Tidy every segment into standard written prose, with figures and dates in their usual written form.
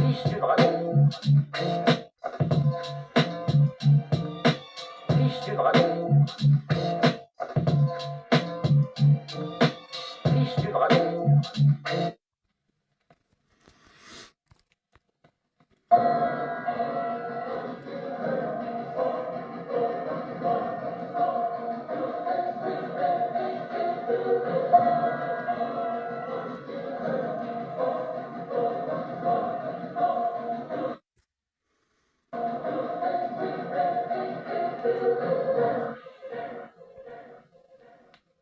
Fils du dragon. Fils du dragon. Fils du dragon.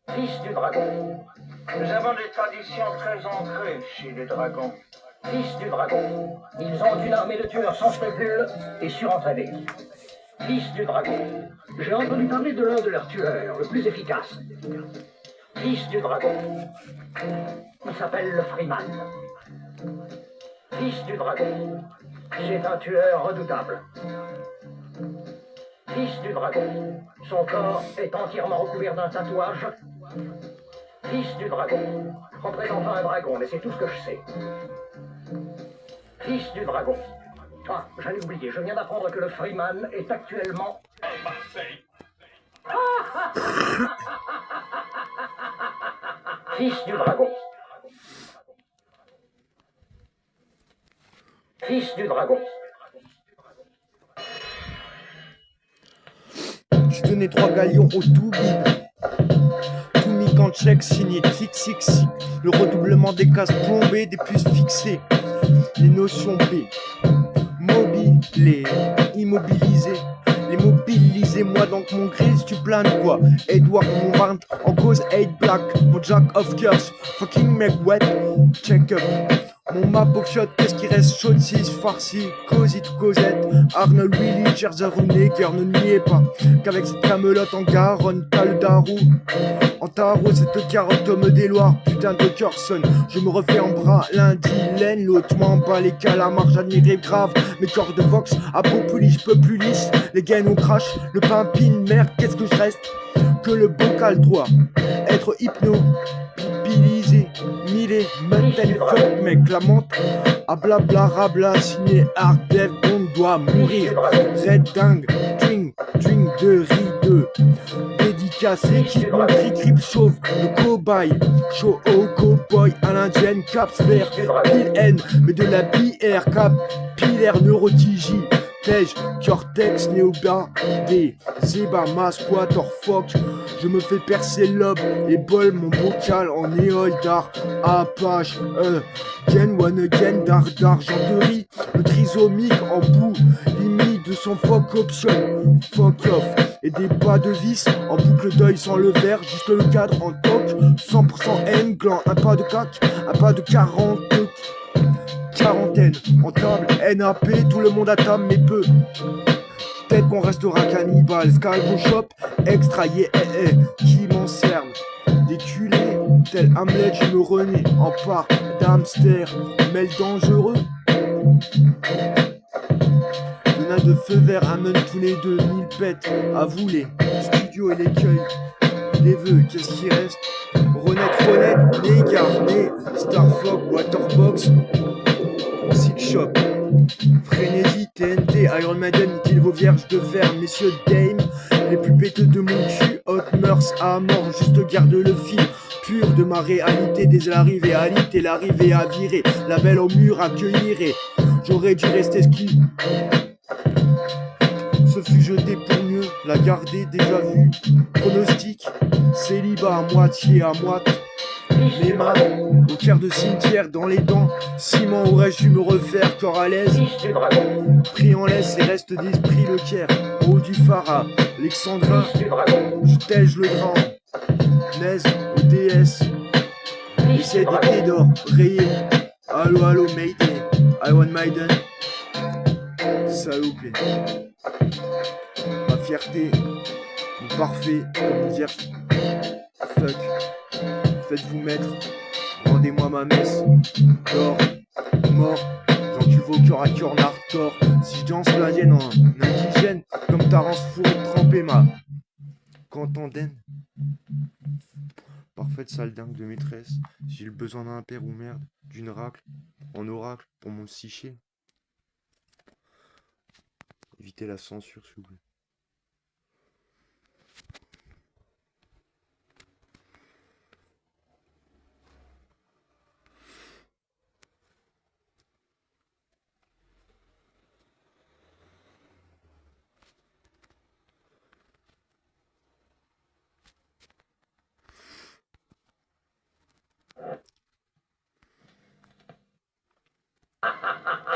Fils du dragon. Nous avons des traditions très ancrées chez les dragons. Fils du dragon. Ils ont une armée de tueurs sans scrupules et surentraînés. Fils du dragon. J'ai entendu parler de l'un de leurs tueurs, le plus efficace. Fils du dragon. Il s'appelle le Freeman. Fils du dragon. C'est un tueur redoutable. Fils du dragon. Son corps est entièrement recouvert d'un tatouage. Fils du dragon. Représentant un dragon, mais c'est tout ce que je sais. Fils du dragon. Ah, j'allais oublier, je viens d'apprendre que le Freeman est actuellement... Fils du dragon. Fils du dragon. Je donnais 3 galions au tout big. Tout mis en check, signé Trixix. Le redoublement des cases plombées, des puces fixées. Les notions B. Mobilé, immobilisé. Les mobilisez, moi donc mon grise, tu planes quoi? Edward Mourant, en cause 8 Black. Mon Jack of Curse, fucking mec wet. Check up. Mon map au shot, qu'est-ce qui reste chaud de 6 farci, Cosette, Cosette, Arnold Willy, Gerzarouné, cœur ne niez pas qu'avec cette camelote en Garonne, t'as le darou. En tarot, cette carotte me déloire, putain de cœur sonne. Je me refais en bras, lundi, laine, l'autre m'emballe les calamars, j'admire grave. Mes corps de Vox, à Populi, je peux plus lisse. Les gains on crash, le pain pine, merde, qu'est-ce que je reste? Que le bocal droit, être hypno. Pipilisé, millé, mental fuck mec, la montre à blabla rabla, signé hard dev, on doit mourir. Red dingue, drink de riz dédicacé, qui mon cri crip chauve, le cobaye, show au cowboy, à l'indienne, caps vert, pile N, mais de la bière, cap, pilaire, neurotigie. Cortex, Néoba, des Zeba, Masquat, Orfoc. Je me fais percer l'aube et bol mon bocal en éole d'art. Apache, Gen, one again, d'argenterie. Le trisomique en bout, limite de son fuck option. Fuck off. Et des pas de vis en boucle d'œil sans le verre, juste le cadre en toc. 100% N, gland, un pas de cac, un pas de 40. Quarantaine, en table, NAP, tout le monde à table, mais peu. Peut-être qu'on restera cannibale, Scalpo Shop, extra, yeah, qui m'en cerne. Des culés, tel Hamlet, je me renais en parc d'hamster, mêle dangereux. Donna de feu vert amène tous les deux, 1000 pètes, à vous les studios et l'écueil. Les vœux, qu'est-ce qui reste? Renette, les garnets, Starfog, Waterbox. Six Shop, Frénésie, TNT, Iron Maiden, niquez vos vierges de fer, messieurs Dame, les plus péteux de mon cul, hot mœurs à mort, juste garde le fil, pur de ma réalité, dès l'arrivée à l'île, et l'arrivée à virer, la belle au mur accueillirait, j'aurais dû rester ski. Ce fut jeté pour mieux, la garder déjà vue, pronostic, célibat à moitié. Les mains au cœur de cimetière dans les dents. Ciment aurais-je dû me refaire corps à l'aise. Pris en laisse et reste d'esprit le Caire. Au haut du phare, Alexandrin. Je tège le grand. Naise au DS. Essai d'été d'or rayé. Allo Mayday. I want Maiden. Salopé. Ma fierté. Mon parfait. Comment dire. Fuck. Faites-vous maître, rendez-moi ma messe, d'or, mort, j'encule vos cœurs à cœur hardcore, si je danse l'indienne en indigène, comme Tarance fourré trempé ma cantandaine. Parfaite sale dingue de maîtresse, j'ai le besoin d'un père ou merde, d'une racle, en oracle, pour mon psyché. Évitez la censure, s'il vous plaît.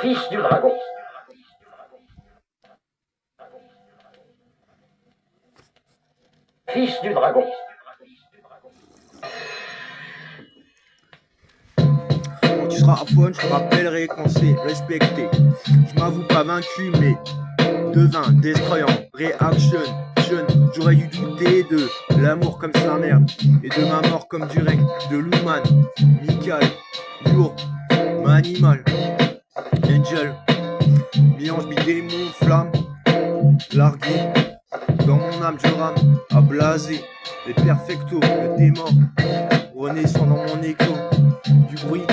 Fils du dragon. Fils du dragon. Quand tu seras à fond, je te rappellerai qu'on s'est respecté. Je m'avoue pas vaincu, mais devin, destroyant, réaction, jeune. J'aurais dû douter de l'amour comme sa mère et de ma mort comme du règne de Luman, Michael, lourd, Manimal, Angel, mélange mi-démon, flamme, largué. Dans mon âme, je rame à blaser les perfectos de tes morts, renaissant dans mon écho du bruit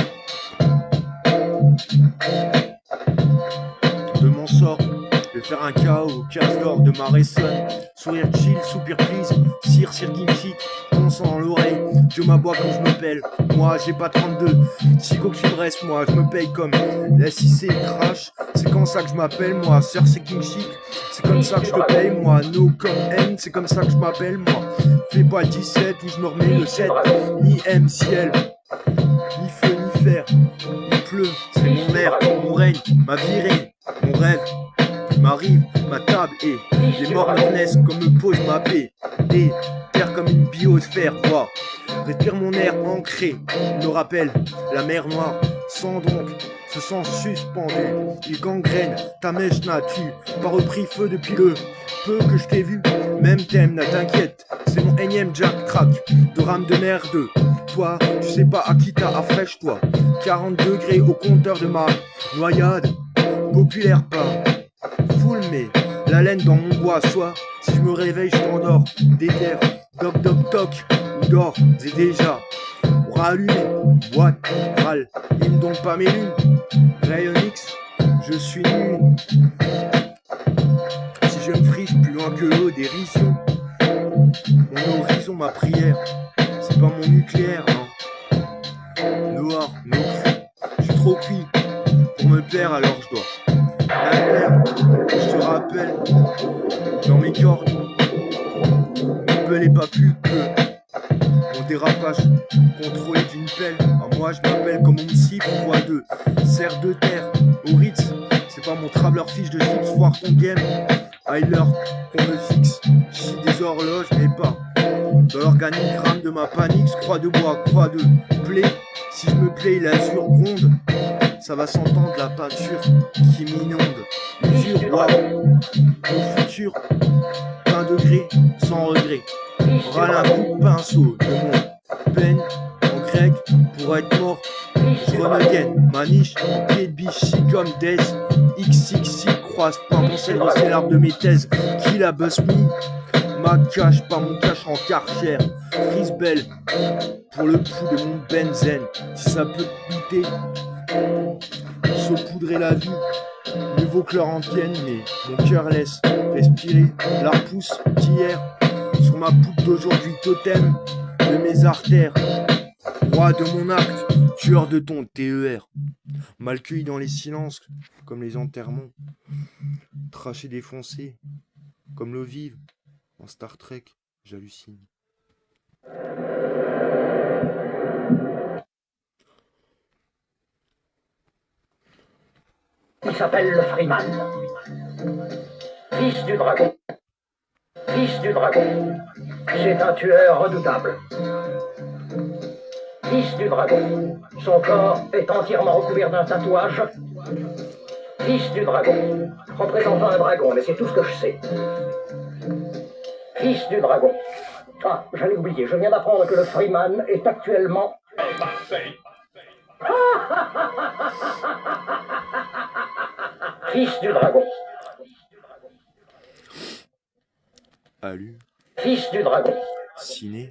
de mon sort. Je vais faire un chaos, casse d'or de ma ressonne. Sourire chill, soupir please, cire, circuit, ton sang dans l'oreille. Je m'aboie quand je me pèle. Moi, j'ai pas 32. Si que tu me restes, moi, je me paye comme la 6 et crash. C'est comme ça que je m'appelle, moi. Sœur, c'est King Chic. C'est comme ça que je te paye, moi. No comme N, c'est comme ça que je m'appelle, moi. Fais pas le 17 où je me remets le 7. Ni M, ciel, ni feu, ni fer. Il pleut, c'est mon air, mon règne, ma virée, mon rêve. M'arrive, ma table et les morts me naissent comme me pose ma paix. Des terres comme une biosphère, vois. Respire mon air ancré, il me rappelle la mer noire. Sans donc, se sent suspendu. Il gangrène, ta mèche n'a-tu pas repris feu depuis le peu que je t'ai vu. Même thème, n'a t'inquiète, c'est mon énième Jack Crack de rame de merde. Toi, tu sais pas à qui t'as affrèche-toi. 40 degrés au compteur de ma noyade. Populaire pas full, mais la laine dans mon bois. Soit si je me réveille, je t'endors. Déterre, doc doc toc, ou dors, c'est déjà rallumé. What, râle, il donc pas mes lunes. Rayon X, je suis nul. Si je me friche plus loin que l'eau, dérision. Mon horizon, ma prière, c'est pas mon nucléaire, non. Noir, nos cris, je suis trop cuit pour me plaire, alors je dois. Je te rappelle, dans mes cordes, mon pel est pas plus que mon dérapage contrôlé d'une pelle. À moi je m'appelle comme on me siffle x2. Serre de terre, au Ritz, c'est pas mon traveler fiche de chips, foire ton game. Heiler qu'on me fixe, chie des horloges, mais pas dans l'organigramme de ma panique. Croix de bois, croix de plaie. Si je me plais, l'azur gronde. Ça va s'entendre la peinture qui m'inonde. Usure, waouh, le futur, 20 degrés, sans regret. Râle un coup de pinceau de mon peine en grec pour être mort. Je renagaine, ma niche, pied de biche, si comme des XXX croise pas mon sel, c'est l'arbre de mes thèses. Qui la buzz me, ma cache, pas mon cache en karcher. Frise belle pour le pouls de mon benzen. Si ça peut te buter, saupoudrer la vue, mieux vaut que leur en tienne, mais mon cœur laisse respirer la repousse d'hier sur ma poutre d'aujourd'hui, totem de mes artères, roi de mon acte, tueur de ton TER, mal cueilli dans les silences comme les enterrements, traché défoncé comme l'eau vive en Star Trek, j'hallucine. Il s'appelle le Freeman. Fils du dragon. Fils du dragon. C'est un tueur redoutable. Fils du dragon. Son corps est entièrement recouvert d'un tatouage. Fils du dragon. Représentant un dragon, mais c'est tout ce que je sais. Fils du dragon. Ah, j'allais oublier, je viens d'apprendre que le Freeman est actuellement... Fils du dragon. Alu, Fils du dragon. ciné,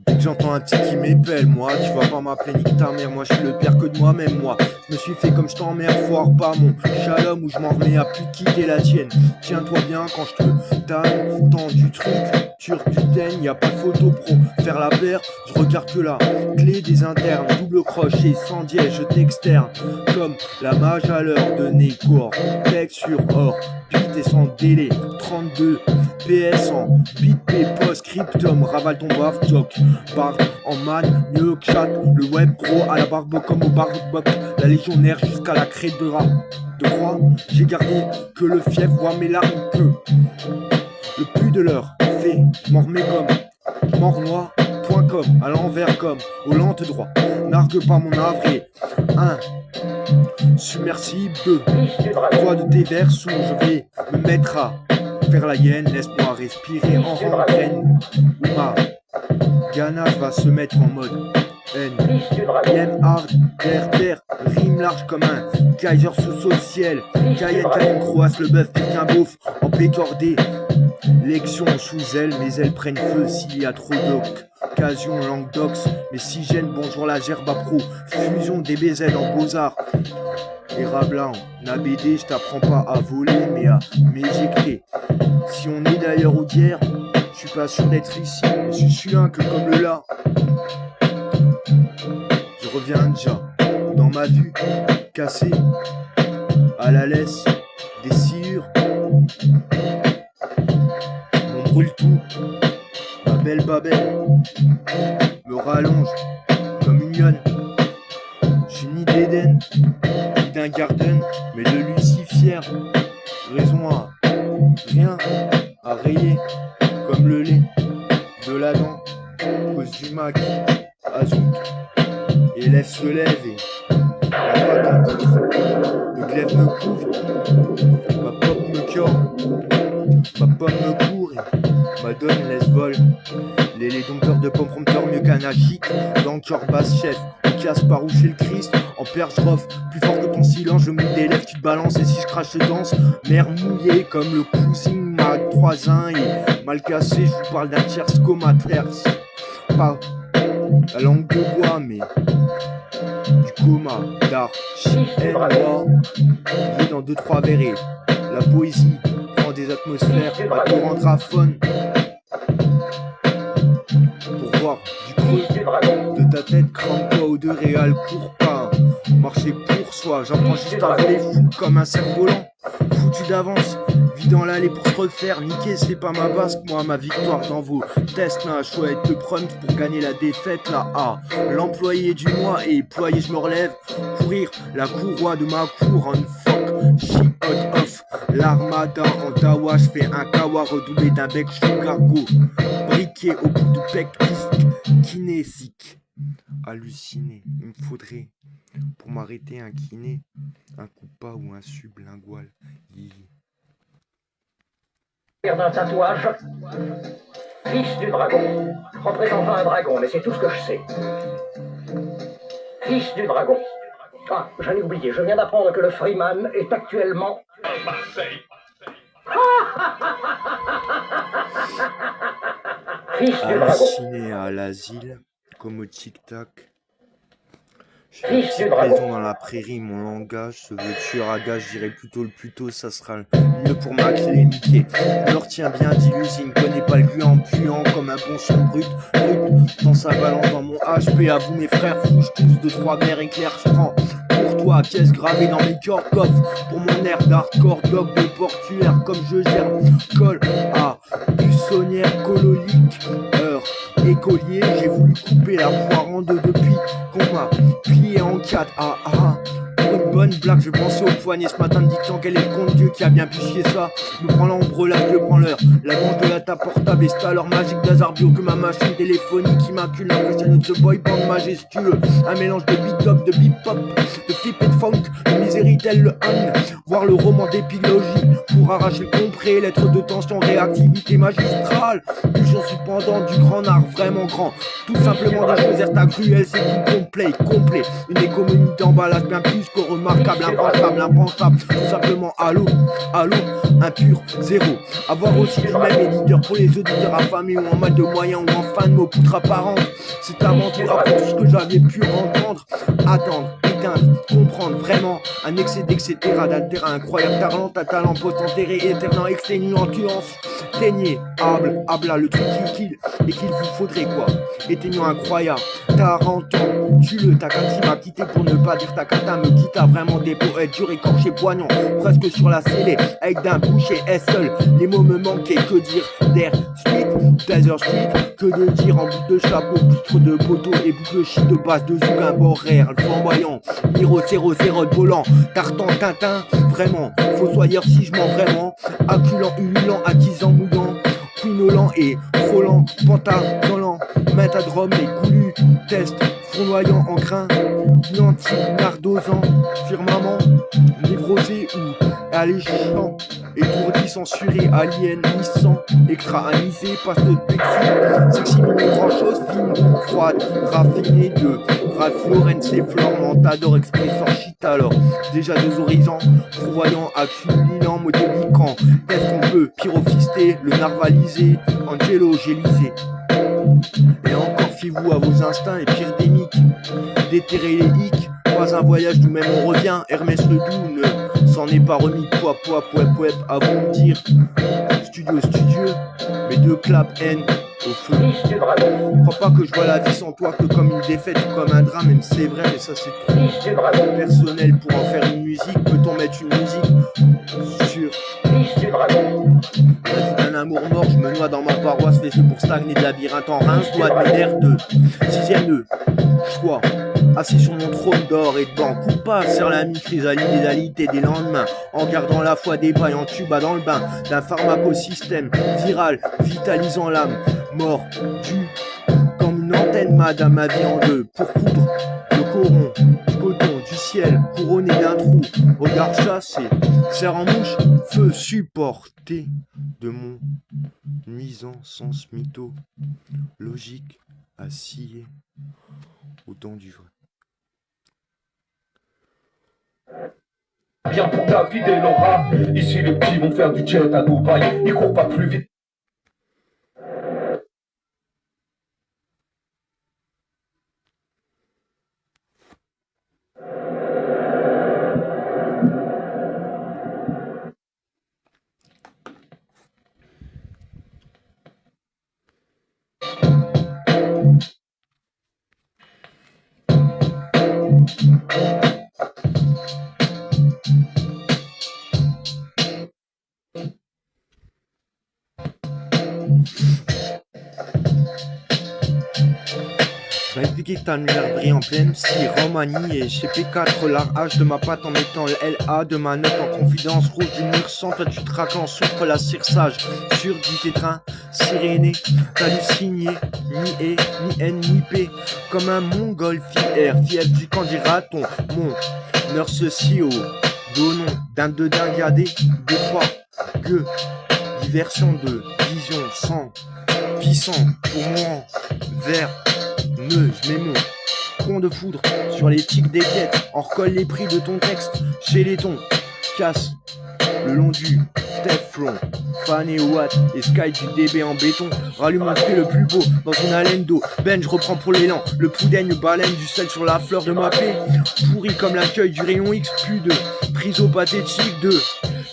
Dès que j'entends un petit qui m'épelle, moi, tu vas pas m'appeler nique ta mère, moi je suis le pire que de moi-même, moi. Je me suis fait comme je t'emmerde, foire pas mon shalom où je m'en remets à plus quitter la tienne. Tiens-toi bien quand je te tanne, tant du truc, turc du daigne, y a pas de photo pro. Faire la paire, je regarde que la clé des internes, double crochet, sans dièse, je t'externe. Comme la mage à l'heure de Nécor, texte sur or, bit et sans délai, 32 PS en bit P, post, cryptum, ravale ton baf, toc. Barre en man, mieux que chat, le web gros à la barbe comme au barboc, la légionnaire jusqu'à la crête de rat. De croix, j'ai gardé que le fief voit mes larmes que le plus de l'heure fait, m'en remets comme mornois.com, à l'envers comme au lente droit, nargue pas mon avril. 1. Submersible 2. Toi de tes vers sous, je vais me mettre à faire la hyène, laisse-moi respirer en rengaine. Ou ma ganache va se mettre en mode N. Yen hard, terre, rime large comme un Kaiser sous ciel. Cayenne, croasse, le bœuf, pique un beauf en pécordé. Lection sous elle, mes ailes prennent feu s'il y a trop d'occasion, langue d'ox. Mais si gêne, bonjour la gerbe à pro. Fusion des BZ en beaux-arts. Et Rabelais en ABD, je t'apprends pas à voler, mais à m'éjecter. Si on est d'ailleurs au dière, je suis pas sûr d'être ici. Je suis un que comme le là. Je reviens déjà dans ma vue, cassée, à la laisse, des sciures. On brûle tout, ma belle Babel me rallonge comme une lionne. J'suis ni d'Éden, ni d'un garden, mais de Lucifer. Raison à rien à rayer, comme le lait de l'Adam, cause du Mac, Azout, et lève se lève et la voix d'un poutre, le glaive me couvre, ma pop me cure, ma pomme me court et ma donne laisse vol. Les dompteurs de pommes prompteurs mieux qu'un achic, dans le cœur basse chef, on casse par où chez le Christ, en perche rof, plus fort que ton silence, je mouille des lèvres, tu te balances et si je crache je danse, mer mouillée comme le cousin, ma 3-1 et mal cassé, je vous parle d'un tiers comaters, pas la langue de bois mais du coma d'archi-moi, j'ai dans 2-3 verres et la poésie prend des atmosphères, ma torrent traphone. Pour voir du creux de ta tête, crame-toi ou de réal, cours pas, marcher pour soi, j'apprends juste à voler fou comme un cerf-volant, foutu d'avance, vie dans l'allée pour se refaire, niquer c'est pas ma basque, moi ma victoire dans vos tests, n'a chouette de prompt pour gagner la défaite, là, ah, l'employé du mois et ployé je me relève, courir la courroie de ma cour, on fuck, she hot off, l'armada en tawa, je fais un kawa redoublé d'un bec cargo, briqué au bout du pec, kinésique, halluciné, il me faudrait pour m'arrêter un kiné, un coupa ou un sublingual. D'un tatouage, fils du dragon, représentant un dragon, mais c'est tout ce que je sais. Fils du dragon. Ah, j'allais oublier, je viens d'apprendre que le Freeman est actuellement à Marseille. Fils du dragon. Halluciné à l'asile, comme au tic-tac. Je suis présent dans la prairie, mon langage se veut tueur à gage, je dirais plutôt le plus tôt, ça sera le mieux pour m'acler, niquer. Je leur tiens bien d'illusion, connais pas le gluant puant comme un bon son brut, dans sa balance dans mon HP, à vous mes frères, fouche tous 2-3 mères éclairs, je prends pour toi, pièce gravée dans mes corps, coffre, pour mon air d'hardcore, dog de portuaire, comme je gère, colle à buissonnière, cololique, heure, écolier, j'ai voulu couper la poire en deux depuis qu'on m'a plié en 4, pour une bonne blague, je pensais au poignet ce matin, me dictant quel est le compte Dieu qui a bien pu chier ça. Me prends l'ombre là, je prends l'heure. La manche de la table portable et c'est alors magique d'hasard bio que ma machine téléphonique immacule l'impressionne de ce boy band majestueux. Un mélange de beat-up, de bip-hop, de flip et de funk, de miséritel, le han, voir le roman d'épiglogie pour arracher le compré, lettre de tension, réactivité magistrale. Toujours cependant du grand art vraiment grand. Tout simplement des choses à cruelles, c'est tout complet. Une économie d'emballage bien plus que remarquable, impensable, tout simplement allô. Allô, impur, zéro. Avoir aussi du même éditeur pour les auditeurs affamés ou en mal de moyens ou en fin de mots poutre apparente. C'est avant tout après tout ce que j'avais pu entendre. Attendre, éteindre, comprendre vraiment. Un excès d'etc. D'altera, incroyable talent post enterré, éternel, exténuance. Teignez, habla, le truc qui kill, et qu'il vous faudrait quoi. Éteignant incroyable, t'as 40 ans, tue-le, ta cantine m'a quitté pour ne pas dire ta cata me quitte à vraiment des poètes durs écorchés poignants, presque sur la scellée, avec d'un boucher est seul, les mots me manquaient, que dire d'air street, desert street, que de dire en boucle de chapeau, plus de poteaux et boucle shit de base de zouk, un boraire, le flamboyant, Miro, Céro, Cérote, volant, Tartan, Tintin, vraiment, fossoyeur si je mens vraiment, acculant, ululant, acquisant, mouillant, quinolant et frôlant, pantalolant, métadrome et goulu, test, fournoyant en grain, nanti, nardosant, firmament, névrosé ou alléchant, étourdi, censuré, aliénissant, extra anisé, passe de pexi, sexy, mignon, grand chose, fine, froide, raffinée de Ralph Lauren, c'est Flore, Mentador, expresseur, shit alors, déjà deux horizons, fourvoyant, accumulant, modéliquant, qu'est-ce qu'on peut, pyrophister, le narvaliser, Angelo, gélisé. Et encore fiez-vous à vos instincts épidémiques, déterrer les hicks, pas un voyage d'où même on revient, Hermès le Doux ne s'en est pas remis, poip, à vous me dire, studieux, mes deux claps haine au feu. Crois pas que je vois la vie sans toi que comme une défaite ou comme un drame, même c'est vrai, mais ça c'est trop personnel pour en faire une musique, peut-on mettre une musique sur un amour mort, je me noie dans ma paroisse, fait pour stagner de labyrinthe en rince, doigt de mes nerfs de 6ème nœud, choix, assis sur mon trône d'or et de blanc, coupable, serre la mi-crise à l'idéalité des lendemains, en gardant la foi des pailles en tuba dans le bain, d'un pharmacosystème viral, vitalisant l'âme, mort, dû, comme une antenne madame ma vie en deux, pour coudre le coron, du coton, du ciel, couronné d'un trou, regard chassé, serre en mouche, feu supporté de mon nuisance mytho, logique à scier autant du vrai. Viens pour David et Laura, ici les petits vont faire du jet à Dubaï, ils courent pas plus vite. Je vais expliquer que t'as un univers brille en pleine psy, Romani et chez P4, l'arrage de ma patte en mettant le LA de ma note en confidence rouge du mur sans, toi tu traques en souffre la cire-sage, sur du tétrin, siréné, t'as dû signer, ni E, ni N, ni P, comme un mongol fier du camp des ratons, mon meurt ceci au donon, d'un de dingadé, de trois, gueux, diversion de vision sans, puissant, pour moi, vert, je mets mon pont de foudre sur les tics des quêtes, on recolle les prix de ton texte chez les tons, casse le long du Teflon, fan et Watt et Sky du DB en béton, rallume mon feu le plus beau dans une haleine d'eau, Ben je reprends pour l'élan, le poudaigne baleine du sel sur la fleur de ma paix, pourri comme l'accueil du rayon X, plus de prise au pathétique de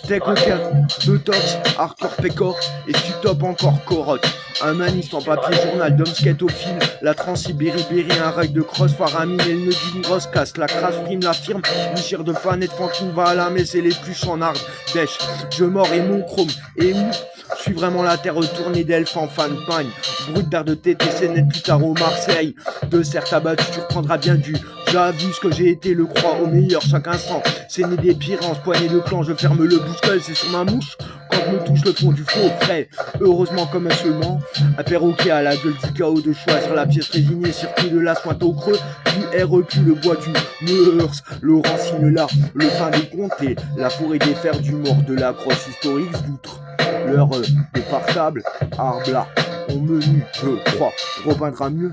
tech aucun, de tox, hardcore pécor et tu top encore corotte. Un maniste en papier journal d'homme skate au fil, la transibérie, un rail de cross, faramine et le nœud d'une grosse casse, la crasse prime la firme, une chire de fan et de Franklin va à la messe et les plus en arde, dèche, je mords et mon chrome, et où je suis vraiment la terre retournée d'elfe en fan pagne, brut d'air de TTC net plus tard au Marseille, de certes abattu tu reprendras bien du, j'ai vu ce que j'ai été le croix au meilleur chaque instant, c'est né des pires en poignée de clan, je ferme le bouscule, c'est sur ma mouche, quand je me touche le fond du faux frais, heureusement comme un seulement, un perroquet à la gueule du chaos de choix sur la pièce résignée, circuit de la sointe au creux, du REQ, le bois du Meurs, Laurent signe là, le fin des comptes et la forêt des fers du mort de la crosse historique d'outre, l'heure de partable, arbla. Au menu, je crois, repeindra mieux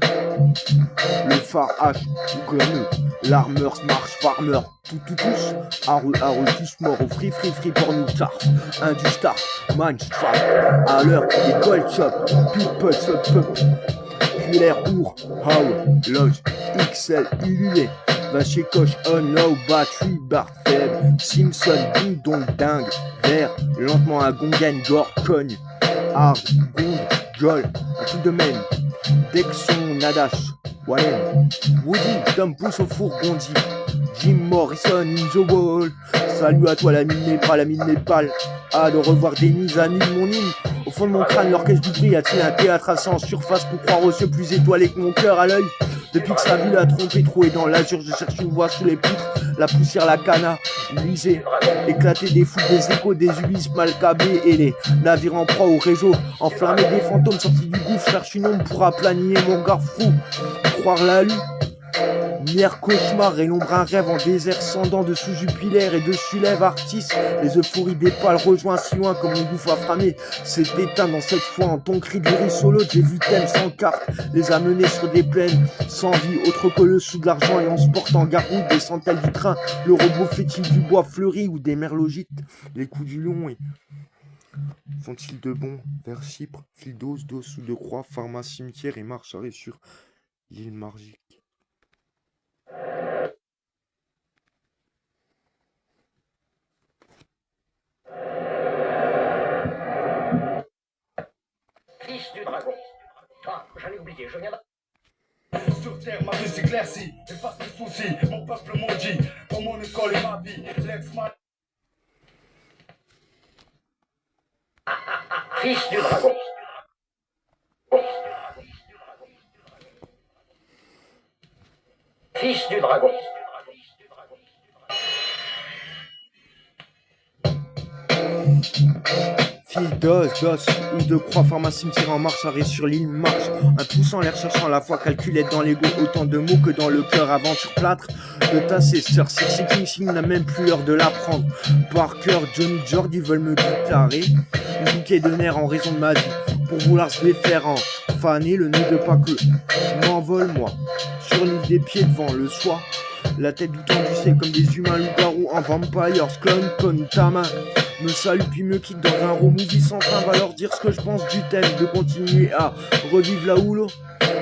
le phare H ou Greneux, l'armeur, marche, farmer, tous, areux, tous morts au free, porno, charf, du star, man, strap, à l'heure, des gold shop, people, sup, populaire, our, how, loge, XL, ululé, va chez Coche, low, battery, bar faible, Simpson, ding dong, dingue, vert, lentement à Gongan, gore, cogne, hard, gond, jol, un truc de même, Dexon, Nadash, Wallen, Woody, Tom Pouce au fourgondi, Jim Morrison, in the wall, salut à toi la mine Népal, de revoir Denise, amis de mon île, au fond de mon crâne l'orchestre du bruit a-t-il un théâtre assez en surface pour croire aux cieux plus étoilés que mon cœur à l'œil. Depuis que sa vie l'a trompé, troué dans l'azur, je cherche une voix sous les poutres, la poussière, la cana, luisée, éclater des foules, des échos, des Ulysses mal câblés et les navires en proie au réseau, enflammés des fantômes sortis du gouffre, cherche une ombre pour aplanir mon regard fou, croire la lune. Lumière cauchemar et l'ombre un rêve en désert scendant dessous Jupiler et dessus lève artiste. Les euphories des pales rejoint si loin comme mon gouffre affamé s'est éteint dans cette foi en ton cri de solo. J'ai vu thème sans carte les amener sur des plaines sans vie autre que le sou de l'argent et on se porte en garoute des centaines du train. Le robot fait-il du bois fleuri ou des merlogites? Les coups du lion et font-ils de bon vers Chypre? Fil d'os ou de croix, pharma, cimetière et marche arrêt sur l'île magique. Fils du dragon. Ah, j'allais oublier, je viens de... Sur terre, ma vie s'éclaircit, efface mes soucis, mon peuple maudit, pour mon école et ma vie, l'ex-mal. Fils du dragon. Fils du dragon. Fil d'os ou de croix, pharmacie me tire en marche, arrêt sur l'île marche. Un pouce en l'air cherchant la foi, calculette dans l'ego, autant de mots que dans le cœur, aventure plâtre. De tasser, sœur, Circe King n'a même plus l'heure de l'apprendre. Par cœur, Johnny Jordi veulent me guitarer. Une bouquet de nerfs en raison de ma vie, pour vouloir se les faire en faner, le nid de pas que m'envole moi. Sur l'île des pieds devant le soir. La tête du temps du ciel comme des humains loups-garous en vampires, clone, con, ta main me salue puis me quitte dans un road movie sans fin, va leur dire ce que je pense du thème, de continuer à revivre la houle.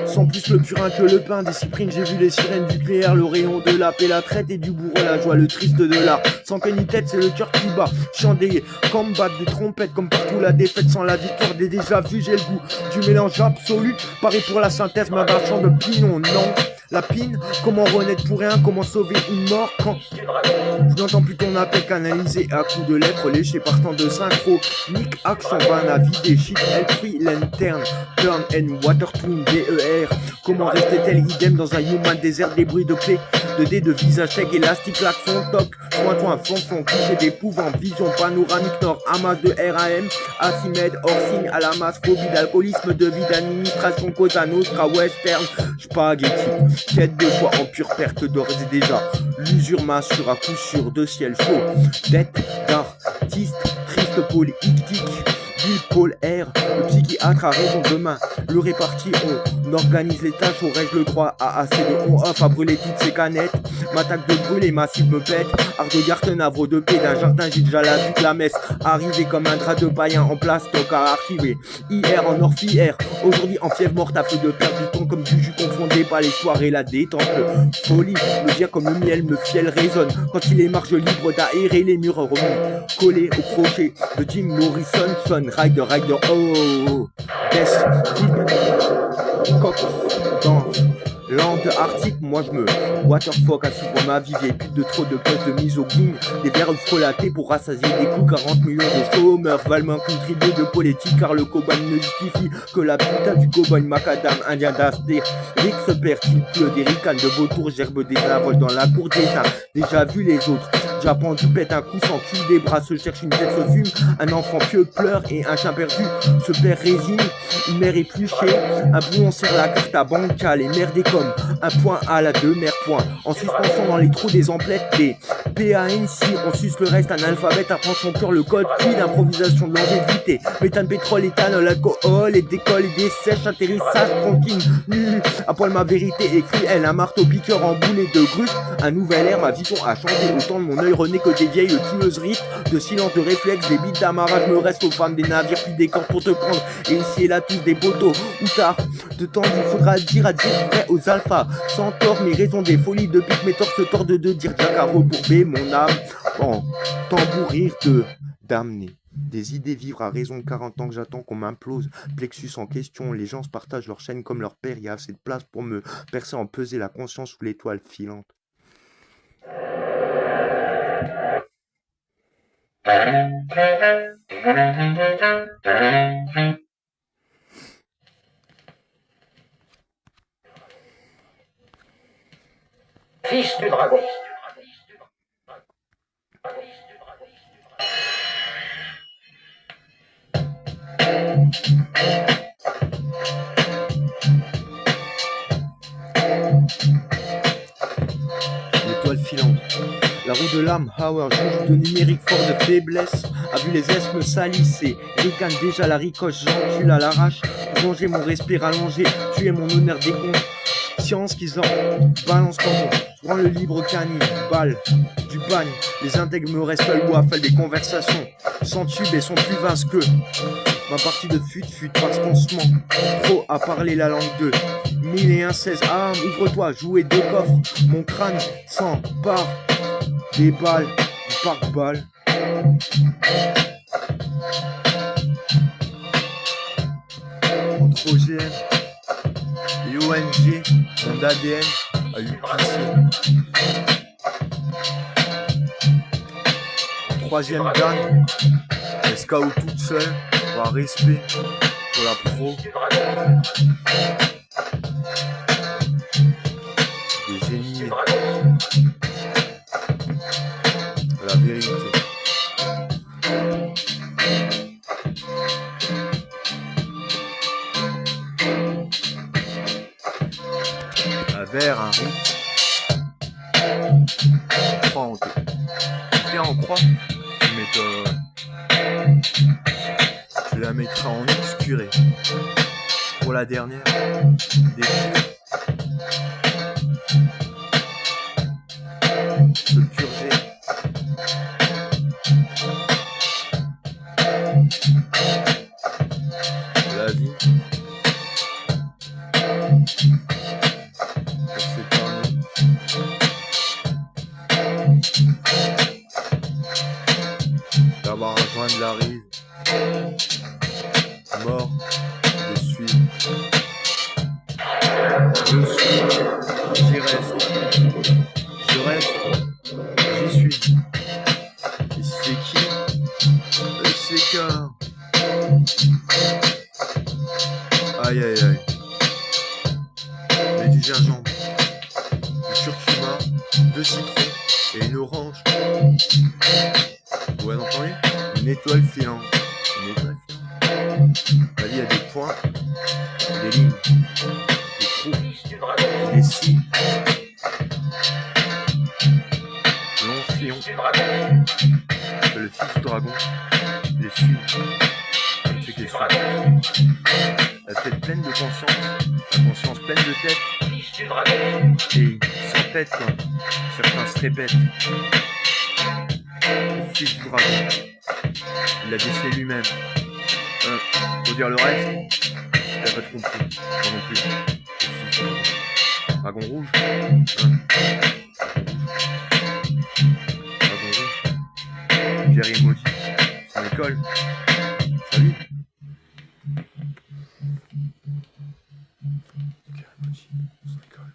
Sans plus le purin que le pain, des cyprines, j'ai vu les sirènes du nucléaire, le rayon de la paix, la traite et du bourreau, la joie, le triste de l'art. Sans pénitette, c'est le cœur qui bat, chant des combats, des trompettes, comme partout la défaite, sans la victoire des déjà vus, j'ai le goût du mélange absolu, pareil pour la synthèse, ma marchand de pignon, non. La pine, comment renaître pour rien, comment sauver une mort quand je n'entends plus ton appel canalisé à coups de lettres léchées partant de synchro. Nick action van à vider, shit, elle prie lanterne, turn and water twin, DER. Comment rester-elle idem dans un human désert, des bruits de clés, de dés de visage tech, élastique, lac, fond, toc, soin, fond, cliché d'épouvant, vision panoramique nord, amas de RAM, Asimède, Orsine, à la masse, phobie d'alcoolisme, de vie d'administration, Cosa Nostra, western, spaghetti. Quête de joie en pure perte d'ores et déjà. L'usure m'assure à coup sûr de ciel chaud. Dette d'artiste, triste polyptyque. Bipole R, le psychiatre a raison demain. Le réparti, on organise les tâches, aurais-je le droit à assez de on-off à brûler toutes ces canettes. M'attaque de brûler, massif me pète. Art de garde, havre de paix d'un jardin, j'ai déjà la vue de la messe. Arrivé comme un drap de païen en place, stock à archiver. Hier en orphière, aujourd'hui en fièvre morte à feu de perdre du temps comme du jus confondé par les soirées, la détente. Le folie me vient comme le miel, me fiel résonne. Quand il est marge libre d'aérer les murs remontent. Collé au crochet de Jim Morrison, son Rider, oh, Death, Coq, dans Lande arctique, moi je me waterfuck à suivre ma vie, vieille pute de trop de postes de misogyne, des verbes frelatés pour rassasier des coups, 40 millions de chômeurs valment contribuer de politique, car le cobaye ne justifie que la putain du cobaye macadam indien d'Astère. Rick se perd, il pleut des ricanes de vautours, gerbe des avols dans la cour des uns, déjà vu les autres. J'apprends du pète un coup sans cul, des bras se cherchent, une tête se fume, un enfant pieux pleure et un chien perdu se perd résine, une mère épluchée, un bout on serre la carte à banca, les mères des coms, un point à la deux mères point, en suspension dans les trous des emplettes, des PANC, on suce le reste, un alphabet apprend son cœur, le code cul d'improvisation de longévité. Méthane, pétrole, éthanol, alcool, et décolle, et dessèche, atterrissage, continue. À poil ma vérité est cruelle, un marteau piqueur en boulet de grue. Un nouvel air, ma vision a changé, autant de mon œil rené que des vieilles tueuses rites. De silence, de réflexe, des bites d'amarrage me restent aux femmes des navires, puis des cordes pour te prendre. Et ici et là, tous des poteaux, ou tard, de temps, il faudra dire à dire vrai aux alphas. Sans tort, mes raisons des folies, depuis que mes torts se tordent de dire Jack à rebourber mon âme en tambourir de damner. Des idées vivre à raison de 40 ans que j'attends qu'on m'implose. Plexus en question, les gens se partagent leur chaîne comme leur père. Il y a assez de place pour me percer en peser la conscience sous l'étoile filante. Fils du dragon. L'étoile filante. La roue de l'âme, Howard, juge de numérique fort de faiblesse, a vu les S me salisser. Ricane déjà la ricoche, j'encule à l'arrache. Plonger mon respire allongé, tuer mon honneur des comptes. Science qu'ils en balance comme on prend le libre canine, balle du bagne. Les intègres me restent à l'eau à faire des conversations sans tube et sont plus vastes que ma partie de fut parce qu'on se ment trop à parler la langue de 1016. Ah, ouvre-toi, jouer deux coffres. Mon crâne s'empare des balles du parc-balle. Entre OGM et ONG, mon ADN a eu pitié. Troisième gagne, SKO toute seule, par respect pour la pro. Des génies, la vérité. Un verre, un rite. Croix en t'es en croix, mais je la mettrai en obscuré. Pour la dernière, des cures. Se purger. La vie. Pour s'épargner. D'avoir un joint de la rive. Mort de suivre. Je suis, j'y reste. Je reste, j'y suis. Et c'est qui? C'est qu'un. Aïe aïe aïe. Mais du gingembre, du curcuma, 2 citrons et une orange. Vous entendez? Une étoile filante. Une étoile filante. La vie a des points, des lignes, des trous, des scies. Long sillon. Le fils du dragon les suit. Comme ces questions. La tête pleine de conscience, la conscience pleine de tête. Et sans tête, quoi. Certains se répètent. Le fils du dragon. Il l'a décelé lui-même. Faut dire le reste, il a pas de compris. Moi non plus. Dragon rouge. Dragon rouge. Pierre est maudit. Son école. Salut. Pierre est maudit. Son école.